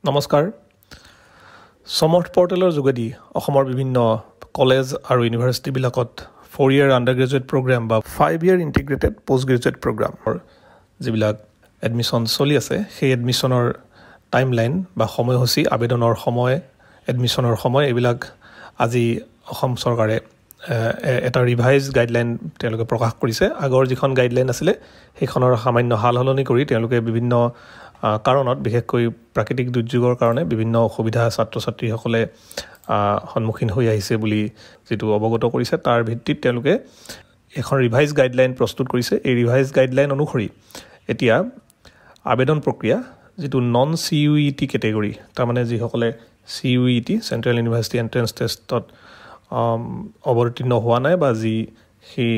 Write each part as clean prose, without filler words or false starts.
নমস্কাৰ সমৰ্থ পৰ্টেলৰ যোগেদি অসমৰ বিভিন্ন কলেজ আৰু ইউনিভাৰ্চিটিবিলাকত 4 year undergraduate program বা 5 year integrated postgraduate program যিবিলাক এডমিশন চলি আছে সেই এডমিশনৰ টাইমলাইন বা সময়সূচী আবেদনৰ সময় এডমিশনৰ সময় এইবিলাক আজি অসম চৰকাৰে এটা ৰিভাইজ গাইডলাইন তেওঁলোকে প্ৰকাশ কৰিছে আগৰ যিখন গাইডলাইন আছিল সেইখনৰ সামান্য হালহলনি কৰি তেওঁলোকে বিভিন্ন কাৰণত বিশেষকৈ প্ৰাকৃতিক দুৰ্যোগৰ কাৰণে বিভিন্ন অসুবিধা ছাত্ৰ-ছাত্ৰীসকলে সন্মুখীন হৈ আহিছে বুলি যেটো অৱগত কৰিছে তাৰ ভিত্তিত তেওঁলোকে এখন ৰিভাইজ গাইডলাইন প্ৰস্তুত কৰিছে এই ৰিভাইজ গাইডলাইন অনুসৰি এতিয়া আবেদন প্ৰক্ৰিয়া যেটো নন CUET ক্যাটেগৰী তাৰ মানে যিসকলে CUET চেন্ট্ৰেল ইউনিভাৰ্চিটি এন্ট্ৰেন্স টেষ্টত অৱতীৰ্ণ হোৱা নাই বা যি সেই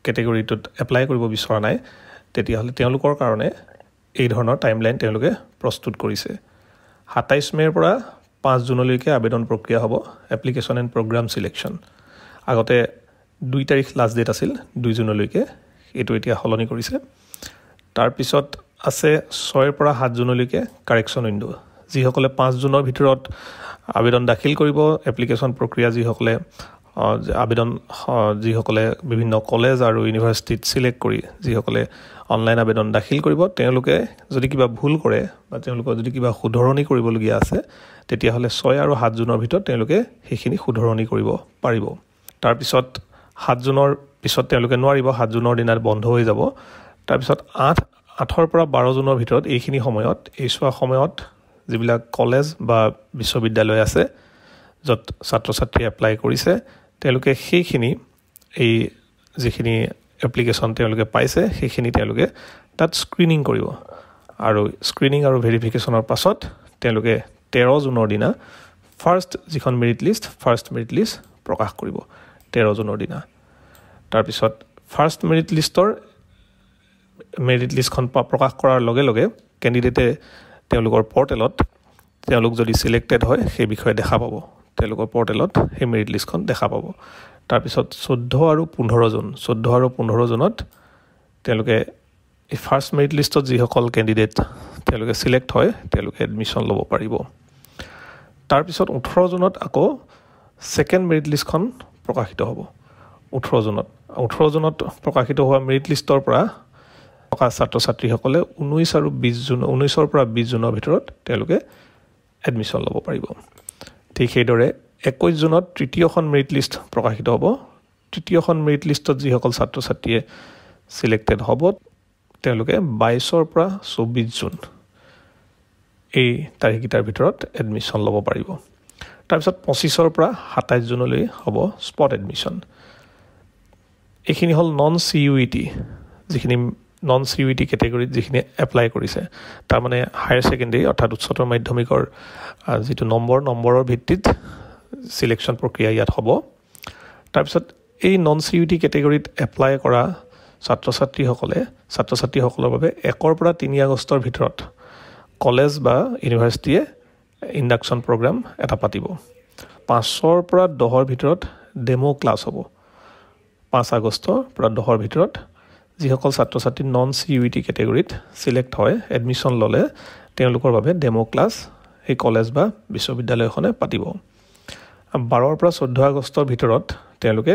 ক্যাটেগৰীটোত এপ্লাই কৰিব বিচৰা নাই তেতিয়াহলে তেওঁলোকৰ কাৰণে এই ধৰণৰ টাইমলাইন তেওঁলোকে প্ৰস্তুত কৰিছে 27 মেৰ পৰা 5 জুনলৈকে আবেদন প্ৰক্ৰিয়া হ'ব এপ্লিকেশন এণ্ড প্ৰগ্ৰাম সিলেকশন আগতে 2 তাৰিখ লাষ্ট ডেট আছিল 2 জুনলৈকে এটো এতিয়া হলনি কৰিছে তাৰ পিছত আছে 6 পৰা 7 জুনলৈকে কাৰেকচন উইন্ডো যিসকলে 5 জুনৰ ভিতৰত আবেদন দাখিল কৰিব এপ্লিকেশন প্ৰক্ৰিয়া যিসকলে আবেদন যিসকলে বিভিন্ন কলেজ আৰু ইউনিভাৰ্চিটিত সিলেক্ট কৰি যিসকলে অনলাইন আবেদন দাখিল কৰিব তেওঁলোকে যদি কিবা ভুল কৰে বা তেওঁলোকৰ যদি কিবা শুধৰণি কৰিবলগীয়া আছে তেতিয়া হলে 6 আৰু 7 জুনৰ ভিতৰত তেওঁলোকে সেইখিনি শুধৰণি কৰিব পাৰিব তাৰ পিছত 7 জুনৰ পিছত তেওঁলোকে নোৱাৰিব 7 জুনৰ দিনাত বন্ধ হৈ যাব তাৰ পিছত 8 পৰা 12 জুনৰ ভিতৰত এইখিনি সময়ত এইছোৱা সময়ত যিবিলাক কলেজ বা বিশ্ববিদ্যালয় আছে যত ছাত্ৰ-ছাত্ৰী এপ্লাই কৰিছে তেওঁলোকে সেইখিনি এই যিখিনি এপ্লিকেশন তেওঁলোকে পাইছে সেইখিনি তেওঁলোকে তাত স্ক্ৰিনিং কৰিব আৰু স্ক্ৰিনিং আৰু ভেৰিফিকেশনৰ পাছত তেওঁলোকে 13 জুনৰ দিনা ফাৰ্স্ট যিখন মেৰিট লিষ্ট প্ৰকাশ কৰিব 13 জুনৰ দিনা তাৰ পিছত ফাৰ্স্ট মেৰিট লিষ্টখন প্ৰকাশ কৰাৰ লগে লগে ক্যান্ডিডেটে তেওঁলোকৰ পৰ্টেলত তেওঁলোক যদি সিলেক্টেড হয় সেই বিষয়ে দেখা পাব তেওঁলোকৰ পৰ্টেলত সেই মেৰিট লিষ্টখন দেখা পাব তাৰ পিছত 14 আৰু 15 জুনত তেওঁলোকে এই ফাৰ্স্ট মেৰিট লিষ্টত যি সকল ক্যান্ডিডেট তেওঁলোকে সিলেক্ট হয় তেওঁলোকে এডমিশন ল'ব পাৰিব তাৰ পিছত 18 জুনত আকৌ সেকেন্ড মেৰিট লিষ্টখন প্ৰকাশিত হ'ব 18 জুনত প্ৰকাশিত হোৱা মেৰিট লিষ্টৰ পৰা ছাত্ৰ-ছাত্ৰীসকলে 19 পৰা 20 জুনৰ ভিতৰত তেওঁলোকে এডমিশন ল'ব পাৰিব ঠিক সেইদৰে 21 জুনত তৃতীয়খন মেৰিট লিষ্ট প্ৰকাশিত হ'ব তৃতীয়খন মেৰিট লিষ্টত যি সকল ছাত্ৰ-ছাত্ৰীয়ে সিলেক্টেড হ'ব তেওঁলোকে 22 পৰা 24 জুন এই তাৰিখৰ ভিতৰত এডমিশন ল'ব পাৰিব তাৰ পিছত 25 পৰা 27 জুনলৈ হ'ব স্পট এডমিশন এইখিনি হল নন CUET যিখিনি নন CUET ক্যাটেগৰীত যিখিনি এপ্লাই কৰিছে তাৰ মানে হায়াৰ সেকেন্ডাৰী অৰ্থাৎ উচ্চতৰ মাধ্যমিকৰ যেটো নম্বৰৰ ভিত্তিত সিলেকশন প্ৰক্ৰিয়া ইয়াত হ'ব তাৰ পিছত এই নন CUET ক্যাটেগৰীত এপ্লাই কৰা ছাত্ৰ-ছাত্ৰীসকলৰ বাবে 1 পৰা 3 আগষ্টৰ ভিতৰত কলেজ বা ইউনিভাৰ্চিটিয়ে ইন্ডাকচন প্ৰগ্ৰাম এটা পাতিব 5 পৰা 10 ভিতৰত ডেমো ক্লাছ হ'ব 5 আগষ্টৰ পৰা 10 ভিতৰত যিসকল ছাত্ৰ-ছাত্ৰী নন CUET ক্যাটেগৰীত সিলেক্ট হয় এডমিশন ললে তেওঁলোকৰ বাবে ডেমো ক্লাছ এই কলেজ বা বিশ্ববিদ্যালয়খনে পাতিব 12 পৰা 14 আগষ্টৰ ভিতৰত তেওঁলোকে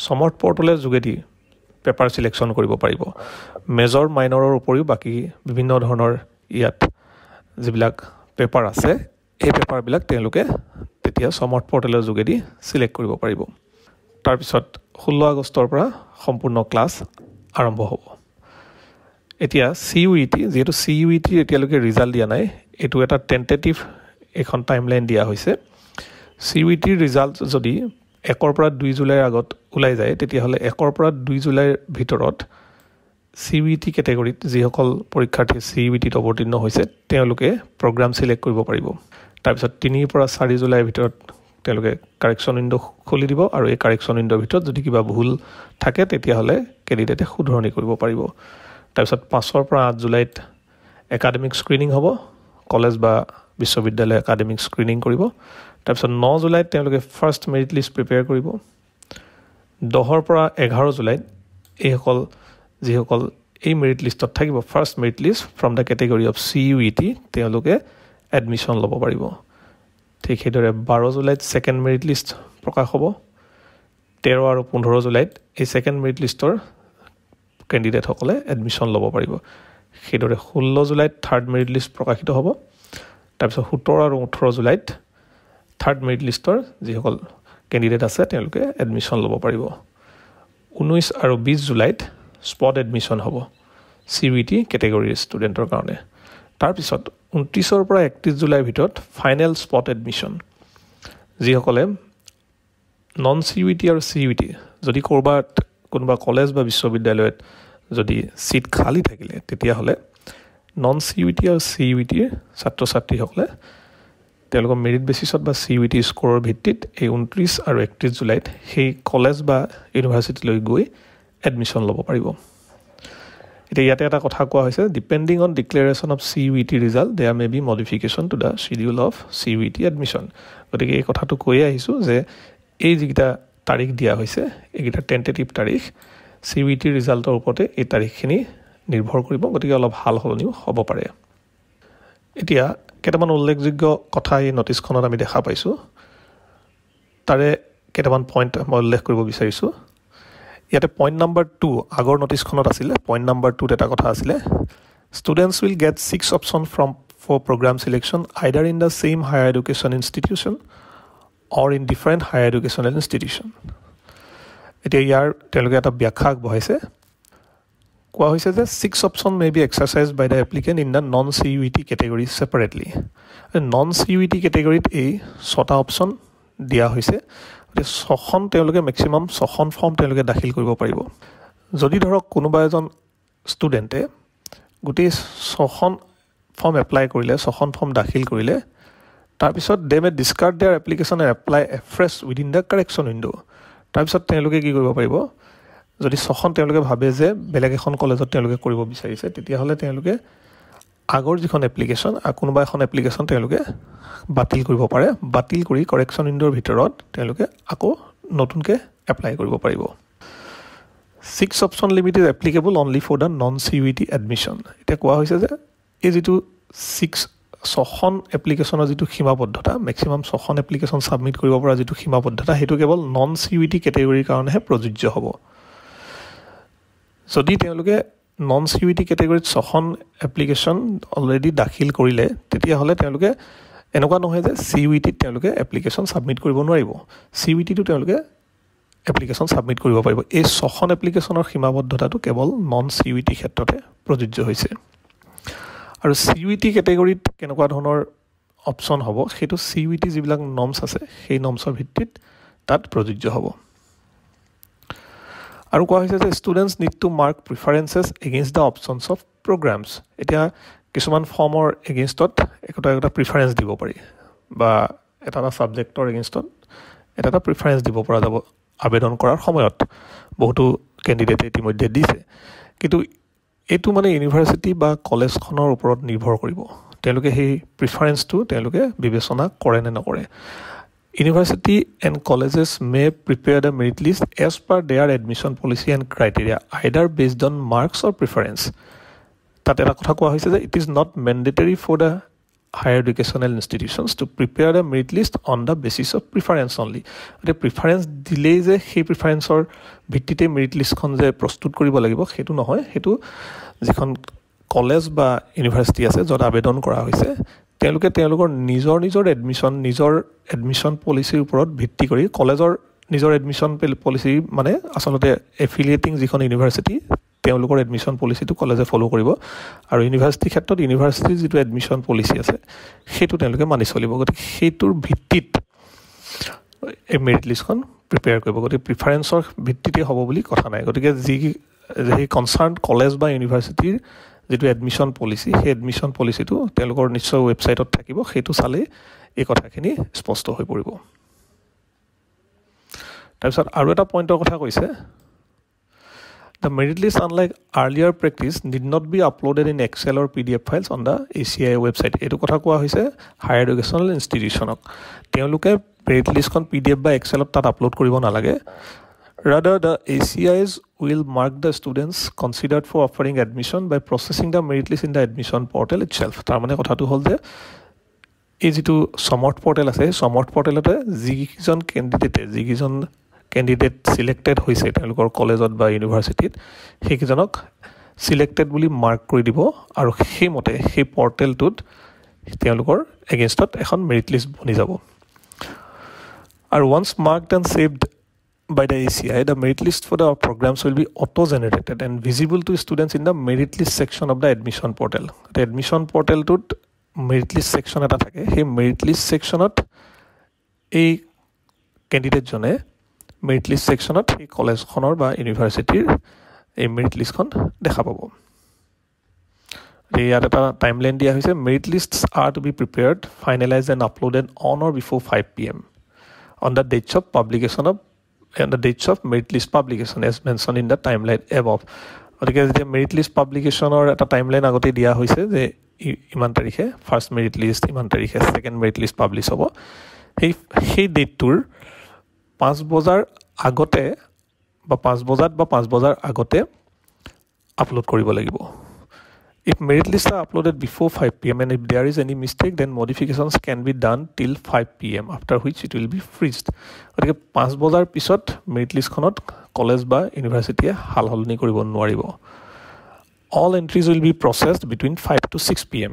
সমৰ্থ পৰ্টেলৰ যোগেদি পেপাৰ সিলেকশন কৰিব পাৰিব মেজৰ মাইনৰৰ উপৰিও বাকি বিভিন্ন ধৰণৰ ইয়াত যিবিলাক পেপাৰ আছে এই পেপাৰবিলাক তেওঁলোকে তেতিয়া সমৰ্থ পৰ্টেলৰ যোগেদি সিলেক্ট কৰিব পাৰিব তাৰ পিছত 16 আগষ্টৰ পৰা সম্পূৰ্ণ ক্লাছ আৰম্ভ হ'ব এতিয়া CUET যেটো CUET এতিয়ালৈকে ৰিজাল্ট দিয়া নাই এটো এটা টেন্টেটিভ এখন টাইমলাইন দিয়া হৈছে CUET ৰিজাল্ট যদি 1 পৰা 2 জুলাইৰ আগত ওলাই যায় তেতিয়া হলে 1 পৰা 2 জুলাইৰ ভিতৰত CUET ক্যাটেগৰীত যি সকল পৰীক্ষাৰ্থী CUETত অৱতীৰ্ণ হৈছে তেওঁলোকে প্ৰগ্ৰাম সিলেক্ট কৰিব পাৰিব তাৰ পিছত 3 পৰা 4 জুলাইৰ ভিতৰত তেওঁলোকে কাৰেকচন উইন্ডো খুলি দিব আৰু এই কাৰেকচন উইন্ডোৰ ভিতৰত যদি কিবা ভুল থাকে তেতিয়া হলে ক্যান্ডিডেটে শুধৰণি কৰিব পাৰিব তাৰ পিছত 5 পৰা 8 জুলাইত একাডেমিক স্ক্ৰিনিং হ'ব কলেজ বা বিশ্ববিদ্যালয় একাডেমিক স্ক্ৰিনিং কৰিব তাৰ পিছত 9 জুলাইত তেওঁলোকে ফাৰ্স্ট মেৰিট লিষ্ট প্ৰিপেয়াৰ কৰিব 10 পৰা 11 জুলাইত যি সকল এই মেৰিট লিষ্টত থাকিব first merit list from the category of CUET তেওঁলোকে এডমিশ্যন ল'ব পাৰিব ঠিক সেইদৰে 12 জুলাইত ছেকেণ্ড মেৰিট লিষ্ট প্ৰকাশ হ'ব 13 আৰু 15 জুলাইত এই ছেকেণ্ড মেৰিট লিষ্টৰ কেণ্ডিডেটসকলে এডমিশ্যন ল'ব পাৰিব সেইদৰে 16 জুলাইত থাৰ্ড মেৰিট লিষ্ট প্ৰকাশিত হ'ব তাৰপিছত 17 আৰু 18 জুলাইত থাৰ্ড মেৰিট লিষ্টৰ যিসকল কেণ্ডিডেট আছে তেওঁলোকে এডমিশ্যন ল'ব পাৰিব 19 আৰু 20 জুলাইত স্পট এডমিশ্যন হ'ব CBT কেটেগৰীৰ ষ্টুডেণ্টৰ কাৰণে তাৰপিছত 29 পৰা 31 জুলাইৰ ভিতৰত ফাইনেল স্পট এডমিশ্যন যিসকলে নন CBT আৰু CBT যদি ক'ৰবাত কোনোবা কলেজ বা বিশ্ববিদ্যালয়ত যদি সিট খালি থাকিলে তেতিয়াহ'লে নন CBT আৰু CBTৰ ছাত্ৰ ছাত্ৰীসকলে তেওঁলোকৰ মেৰিট বেচিছত বা CBT স্ক'ৰৰ ভিত্তিত এই 29 আৰু 31 জুলাইত সেই কলেজ বা ইউনিভাৰ্চিটিলৈ গৈ এডমিশ্যন ল'ব পাৰিব এতিয়া ইয়াতে এটা কথা কোৱা হৈছে depending on declaration of CBT result there may be modification to the schedule of CBT admission গতিকে এই কথাটো কৈয়ে আহিছোঁ যে এই যিকেইটা তাৰিখ দিয়া হৈছে এইকেইটা টেণ্টেটিভ তাৰিখ CBT ৰিজাল্টৰ ওপৰতে এই তাৰিখখিনি নিৰ্ভৰ কৰিব গতিকে অলপ হাল সলনিও হ'ব পাৰে এতিয়া কেইটামান উল্লেখযোগ্য কথা এই নটিছখনত আমি দেখা পাইছোঁ তাৰে কেইটামান পইণ্ট মই উল্লেখ কৰিব বিচাৰিছোঁ ইয়াতে পইণ্ট নম্বৰ 2 আগৰ নটিছখনত আছিলে পইণ্ট নম্বৰ 2 এটা কথা আছিলে students will get 6 option for programme selection either in the same higher education institution or in different higher educational institution এতিয়া ইয়াৰ তেওঁলোকে এটা ব্যাখ্যা আগবঢ়াইছে কোৱা হৈছে যে 6 option may be exercise by the applicant in the non CBT category separately non CBT কেটেগৰীত এই 6টা অপশ্যন দিয়া হৈছে গতিকে 6খন তেওঁলোকে মেক্সিমাম 6খন ফৰ্ম তেওঁলোকে দাখিল কৰিব পাৰিব যদি ধৰক কোনোবা এজন ষ্টুডেণ্টে গোটেই 6খন ফৰ্ম এপ্লাই কৰিলে 6খন ফৰ্ম দাখিল কৰিলে তাৰপিছত they may discard their application and apply afresh within the correction window' তাৰপিছত তেওঁলোকে কি কৰিব পাৰিব যদি 6খন তেওঁলোকে ভাবে যে বেলেগ এখন কলেজত তেওঁলোকে কৰিব বিচাৰিছে তেতিয়াহ'লে তেওঁলোকে আগৰ যিখন এপ্লিকেশ্যন কোনোবা এখন এপ্লিকেশ্যন তেওঁলোকে বাতিল কৰিব পাৰে বাতিল কৰি কাৰেকশ্যন উইণ্ড'ৰ ভিতৰত তেওঁলোকে আকৌ নতুনকৈ এপ্লাই কৰিব পাৰিব 6 option limit is applicable only for the non CBT admission এতিয়া কোৱা হৈছে যে এই যিটো 6খন এপ্লিকেশ্যনৰ যিটো সীমাবদ্ধতা মেক্সিমাম 6খন এপ্লিকেশ্যন ছাবমিট কৰিব পৰা যিটো সীমাবদ্ধতা সেইটো কেৱল নন CBT কেটেগৰীৰ কাৰণেহে প্ৰযোজ্য হ'ব যদি তেওঁলোকে নন CBT কেটেগৰীত 6খন এপ্লিকেশ্যন অলৰেডি দাখিল কৰিলে তেতিয়াহ'লে তেওঁলোকে এনেকুৱা নহয় যে CBTত তেওঁলোকে এপ্লিকেশ্যন ছাবমিট কৰিব নোৱাৰিব CBTটো তেওঁলোকে এপ্লিকেশ্যন ছাবমিট কৰিব পাৰিব এই 6খন এপ্লিকেশ্যনৰ সীমাবদ্ধতাটো কেৱল নন CBT ক্ষেত্ৰতে প্ৰযোজ্য হৈছে আৰু CBT কেটেগৰীত কেনেকুৱা ধৰণৰ অপশ্যন হ'ব সেইটো CBT যিবিলাক নৰ্মছ আছে সেই নৰ্মছৰ ভিত্তিত তাত প্ৰযোজ্য হ'ব আৰু কোৱা হৈছে যে students need to mark preferences against the options of প্ৰগ্ৰামছ এতিয়া কিছুমান ফৰ্মৰ এগেইনষ্টত একোটা প্ৰিফাৰেঞ্চ দিব পাৰি বা এটা ছাবজেক্টৰ এগেইনষ্টত এটা প্ৰিফাৰেঞ্চ দিব পৰা যাব আবেদন কৰাৰ সময়ত বহুতো কেণ্ডিডেটে ইতিমধ্যে দিছে কিন্তু এইটো মানে ইউনিভাৰ্চিটি বা কলেজখনৰ ওপৰত নিৰ্ভৰ কৰিব তেওঁলোকে সেই প্ৰিফাৰেঞ্চটো তেওঁলোকে বিবেচনা কৰে নে নকৰে University and colleges may prepare the merit list as per their admission policy and criteria, either based on marks or preference. That era kotha koa hoise je it is not mandatory for the higher educational institutions to prepare the merit list on the basis of preference only. The preference delay je he preference or ভিত্তিতে merit list খন je প্ৰস্তুত কৰিব লাগিব হেতু নহয় হেতু যিখন college বা ইউনিভাৰ্সিটি আছে যত আবেদন কৰা হৈছে তেওঁলোকে তেওঁলোকৰ নিজৰ এডমিশন পলিচিৰ ওপৰত ভিত্তি কৰি কলেজৰ নিজৰ এডমিশন পলিচি মানে আসলতে এফিলিয়েটিং যিখন ইউনিভাৰ্সিটি তেওঁলোকৰ এডমিশন পলিচিটো কলেজে ফলো কৰিব আৰু ইউনিভাৰ্সিটি ক্ষেত্ৰত ইউনিভাৰ্সিটিৰ যিটো এডমিশন পলিচি আছে সেইটো তেওঁলোকে মানি চলিব গতিকে সেইটোৰ ভিত্তিত এই মেৰিট লিষ্টখন প্ৰিপেয়াৰ কৰিব গতিকে প্ৰিফাৰেন্সৰ ভিত্তিতে হ'ব বুলি কথা নাই গতিকে যি কনসাৰ্ন কলেজ বা ইউনিভাৰ্সিটিৰ যেটো এডমিশন পলিচি সেই এডমিশন পলিচিটো তেওঁলোকৰ নিশ্চয় ওয়েবসাইটত থাকিব হেতু চালে এই কথাখিনি স্পষ্ট হৈ পৰিব তাৰপিছত আৰু এটা পইণ্টৰ কথা কৈছে The merit list, unlike earlier practice, did not be uploaded in Excel or PDF files on the ACI website. Etu kotha koa hoise higher educational institutionok. Teoluke merit list kon PDF ba Excel ot tat upload koribo nalage. Rather, the ACIs will mark the students considered for offering admission by processing the merit list in the admission portal itself. Tar mane kotha tu hol je এই যেটো সমৰ্থ portal আছে সমৰ্থ পৰ্টেলতে যিজন candidate selected হৈছে তেওঁলোকৰ কলেজত বা ইউনিভাৰ্সিটিত সেইজনক সিলেক্টেড বুলি মাৰ্ক কৰি দিব আৰু সেইমতে সেই পৰ্টেলটোত তেওঁলোকৰ এগেইনষ্টত এখন মেৰিট লিষ্ট বনি যাব আৰু once marked and saved by the ACI, the merit list for the programs will be auto-generated and visible to students in the merit list section of the admission portal. The admission portal to merit list section eta thake. He merit list section at a candidate jone merit list section at a college khonor ba university a merit list khon dekha pabo. The other timeline dia hoise merit lists are to be prepared, finalized and uploaded on or before 5 p.m. on the dates of publication of and the dates of merit list publication as mentioned in the timeline above. Okay, the merit list publication or at a timeline agote dia hoise je iman tarikhe first merit list iman tarikhe second merit list publish hobo hey date tour 5 বজাৰ আগতে বা 5 বজাত বা 5 বজাৰ আগতে upload কৰিব লাগিব If merit lists are uploaded before 5 p.m. and if there is any mistake, then modifications can be done till 5 p.m. after which it will be freezed. Okay, 5 বজাৰ পিছত merit list খনত কলেজ বা ইউনিভাৰ্সিটিয়ে হালহলনি কৰিব নোৱাৰিব All entries will be processed between 5 to 6 p.m.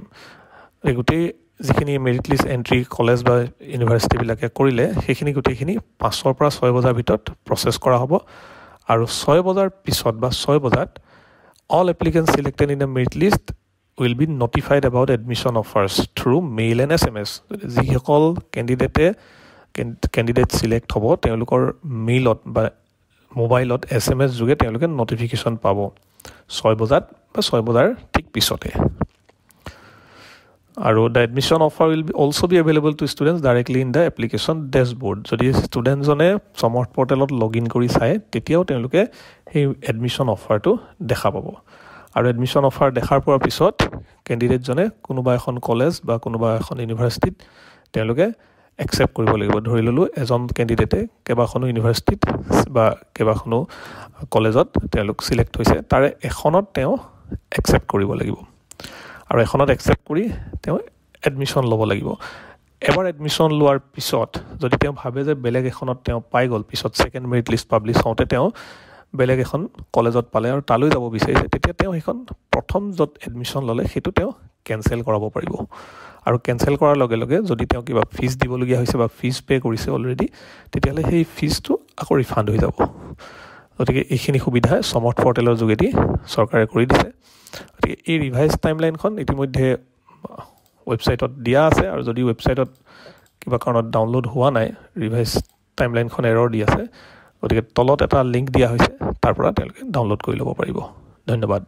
এগুতে যিখিনি merit list entry college বা university বিলাকে কৰিলে সেইখিনি গুটেখিনি 5 ৰ পৰা 6 বজাৰ ভিতৰত প্ৰসেস কৰা হ'ব আৰু 6 বজাৰ পিছত বা 6 বজাত All applicants selected in the merit list will be notified about admission offers through mail and SMS. যিসকল candidate select হ'ব তেওঁলোকৰ মেইলত বা মোবাইলত SMS যোগে তেওঁলোকে notification পাব 6 বজাত বা 6 বজাৰ ঠিক পিছতে আৰু the admission offer will also be available to students directly in the application dashboard যদি student জনে সমৰ্থ পৰ্টেলত লগইন কৰি চায় তেতিয়াও তেওঁলোকে এই এডমিশন অফাৰটো দেখা পাব আৰু এডমিশন অফাৰ দেখাৰ পৰা পিছত ক্যান্ডিডেট জনে কোনোবা এখন কলেজ বা কোনোবা এখন ইউনিভাৰ্সিটিত তেওঁলোকে একসেপ্ট কৰিব লাগিব ধৰি ললো এজন ক্যান্ডিডেটে কেবাখনো ইউনিভাৰ্সিটিত বা কেবাখনো কলেজত তেওঁলোক সিলেক্ট হৈছে তাৰে এখনত তেওঁ একসেপ্ট কৰিব লাগিব আৰু এখনত একসেপ্ট কৰি তেওঁ এডমিশন ল'ব লাগিব এবাৰ এডমিশন লোৱাৰ পিছত যদি তেওঁ ভাবে যে বেলেগ এখনত তেওঁ পাই গল পিছত সেকেন্ড মেৰিট লিষ্ট পাবলিশ হওঁতে তেওঁ বেলেগ এখন কলেজত পালে আৰু তালৈ যাব বিচাৰিছে তেতিয়া তেওঁ এখন প্ৰথম যত এডমিশন ললে হেতু তেওঁ কেনসেল কৰাব পাৰিব আৰু কেনসেল কৰাৰ লগে লগে যদি তেওঁ কিবা ফিজ দিবলগীয়া হৈছে বা ফিজ পে কৰিছে অলৰেডি তেতিয়ালে সেই ফিজটো আকৌ ৰিফান্ড হৈ যাব গতিকে এইখিনি সুবিধা সমৰ্থ পৰ্টেলৰ যোগেদি চৰকাৰে কৰি দিছে গতিকে এই ৰিভাইজ টাইমলাইনখন ইতিমধ্যে ওয়েবসাইটত দিয়া আছে আৰু যদি ওয়েবসাইটত কিবা কাৰণত ডাউনলোড হোৱা নাই ৰিভাইজ টাইমলাইনখন এৰৰ দি আছে গতিকে তলত এটা লিংক দিয়া হৈছে তাৰ পৰা তেওঁলোকে ডাউনলোড কৰি ল'ব পাৰিব ধন্যবাদ